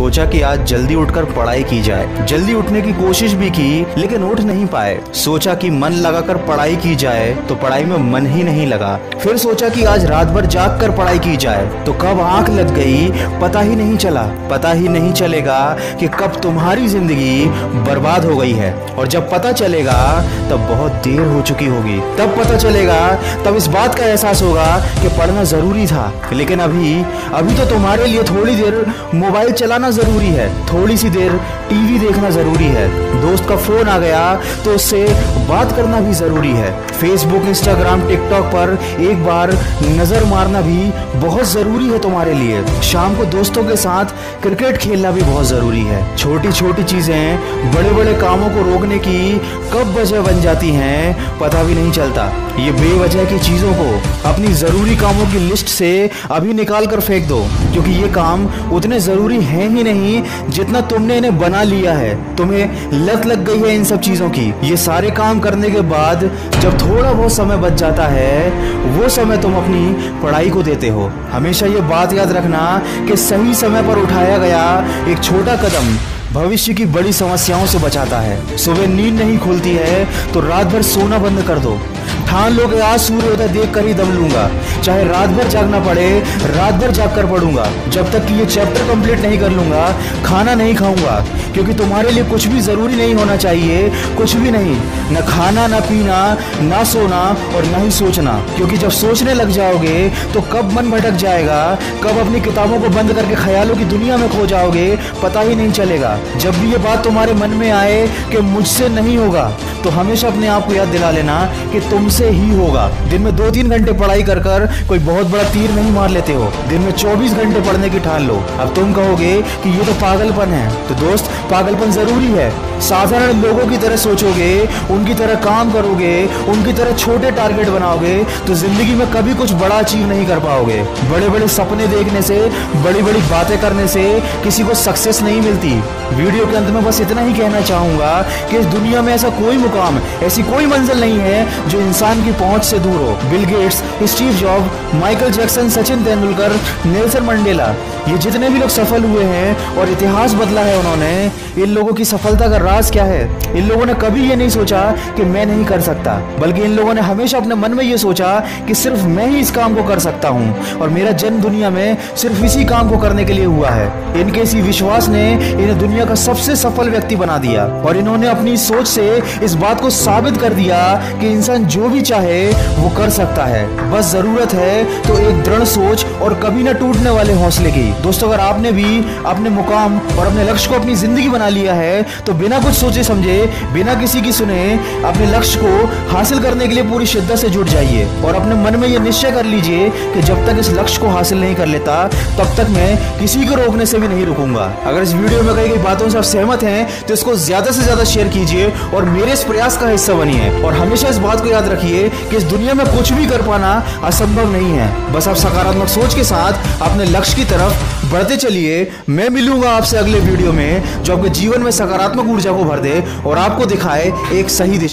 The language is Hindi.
सोचा कि आज जल्दी उठकर पढ़ाई की जाए। जल्दी उठने की कोशिश भी की लेकिन उठ नहीं पाए। सोचा कि मन लगाकर पढ़ाई की जाए तो पढ़ाई में मन ही नहीं लगा। फिर सोचा कि आज रात भर जाग कर पढ़ाई की जाए तो कब आंख लग गई पता ही नहीं चला। पता ही नहीं चलेगा कि कब तुम्हारी जिंदगी बर्बाद हो गई है, और जब पता चलेगा तब बहुत देर हो चुकी होगी। तब पता चलेगा, तब इस बात का एहसास होगा कि पढ़ना जरूरी था। लेकिन अभी तो तुम्हारे लिए थोड़ी देर मोबाइल चलाना जरूरी है, थोड़ी सी देर टीवी देखना जरूरी है, दोस्त का फोन आ गया तो उससे बात करना भी जरूरी है, फेसबुक इंस्टाग्राम टिकटॉक पर एक बार नजर मारना भी बहुत जरूरी है तुम्हारे लिए। शाम को दोस्तों के साथ क्रिकेट खेलना भी बहुत जरूरी है। छोटी छोटी चीजें बड़े बड़े कामों को रोकने की कब वजह बन जाती हैं पता भी नहीं चलता। ये बेवजह की चीजों को अपनी जरूरी कामों की लिस्ट से अभी निकाल कर फेंक दो, क्योंकि ये काम उतने जरूरी हैं ही नहीं जितना तुमने इन्हें बना लिया है। तुम्हें लत लग गई है इन सब चीजों की। ये सारे काम करने के बाद जब थोड़ा बहुत समय बच जाता है वो समय तुम अपनी पढ़ाई को देते हो। हमेशा ये बात याद रखना कि सही समय पर उठाया गया एक छोटा कदम भविष्य की बड़ी समस्याओं से बचाता है। सुबह नींद नहीं खुलती है तो रात भर सोना बंद कर दो। ठान लो कि आज सूर्योदय देख कर ही दम लूंगा, चाहे रात भर जागना पड़े रात भर जाग कर पढ़ूंगा। जब तक कि ये चैप्टर कंप्लीट नहीं कर लूंगा खाना नहीं खाऊंगा, क्योंकि तुम्हारे लिए कुछ भी जरूरी नहीं होना चाहिए, कुछ भी नहीं, न खाना न पीना न सोना और न ही सोचना। क्योंकि जब सोचने लग जाओगे तो कब मन भटक जाएगा, कब अपनी किताबों को बंद करके ख्यालों की दुनिया में खो जाओगे पता ही नहीं चलेगा। जब भी ये बात तुम्हारे मन में आए कि मुझसे नहीं होगा तो हमेशा अपने आप को याद दिला लेना कि तुमसे ही होगा। दिन में 2-3 घंटे पढ़ाई कर कोई बहुत बड़ा तीर नहीं मार लेते हो। दिन में 24 घंटे पढ़ने की ठान लो। अब तुम कहोगे कि ये तो पागलपन है, तो दोस्त पागलपन जरूरी है। साधारण लोगों की तरह सोचोगे, उनकी तरह काम करोगे, उनकी तरह छोटे टारगेट बनाओगे तो जिंदगी में कभी कुछ बड़ा अचीव नहीं कर पाओगे। बड़े बड़े सपने देखने से, बड़ी बड़ी बातें करने से किसी को सक्सेस नहीं मिलती। वीडियो के अंत में बस इतना ही कहना चाहूंगा कि इस दुनिया में ऐसा कोई मुकाम, ऐसी कोई मंजिल नहीं है जो इंसान की पहुंच से दूर हो। Bill Gates, Steve job, Michael Jackson, Sachin Tendulkar, Nelson Mandela, ये जितने भी लोग सफल हुए हैं और इतिहास बदला है उन्होंने, इन लोगों की सफलता का राज क्या है? इन लोगों ने कभी ये नहीं सोचा कि मैं नहीं कर सकता, बल्कि इन लोगों ने हमेशा अपने मन में ये सोचा कि सिर्फ मैं ही इस काम को कर सकता हूँ और मेरा जन्म दुनिया में सिर्फ इसी काम को करने के लिए हुआ है। इनके इसी विश्वास ने इन्हें दुनिया का सबसे सफल व्यक्ति बना दिया और इन्होंने अपनी सोच से इस बात को साबित कर दिया कि इंसान जो भी चाहे वो कर सकता है। बस जरूरत है तो एक दृढ़ सोच और कभी न टूटने वाले हौसले की। दोस्तों, अगर आपने भी अपने मुकाम और अपने लक्ष्य को अपनी जिंदगी बना लिया है तो बिना कुछ सोचे समझे, बिना किसी की सुने अपने लक्ष्य को हासिल करने के लिए पूरी शिद्दत से जुट जाइए और अपने मन में यह निश्चय कर लीजिए कि जब तक इस लक्ष्य को हासिल नहीं कर लेता तब तक मैं किसी को रोकने से भी नहीं रुकूंगा। अगर इस वीडियो में कही गई बातों से आप सहमत हैं तो इसको ज्यादा से ज्यादा शेयर कीजिए और मेरे इस प्रयास का हिस्सा बनिए। और हमेशा इस बात को याद रखिए कि इस दुनिया में कुछ भी कर पाना असंभव नहीं है। बस आप सकारात्मक सोच के साथ अपने लक्ष्य की तरफ बढ़ते चलिए। मैं मिलूंगा आपसे अगले वीडियो में जो आपके जीवन में सकारात्मक ऊर्जा को भर दे और आपको दिखाए एक सही दिशा।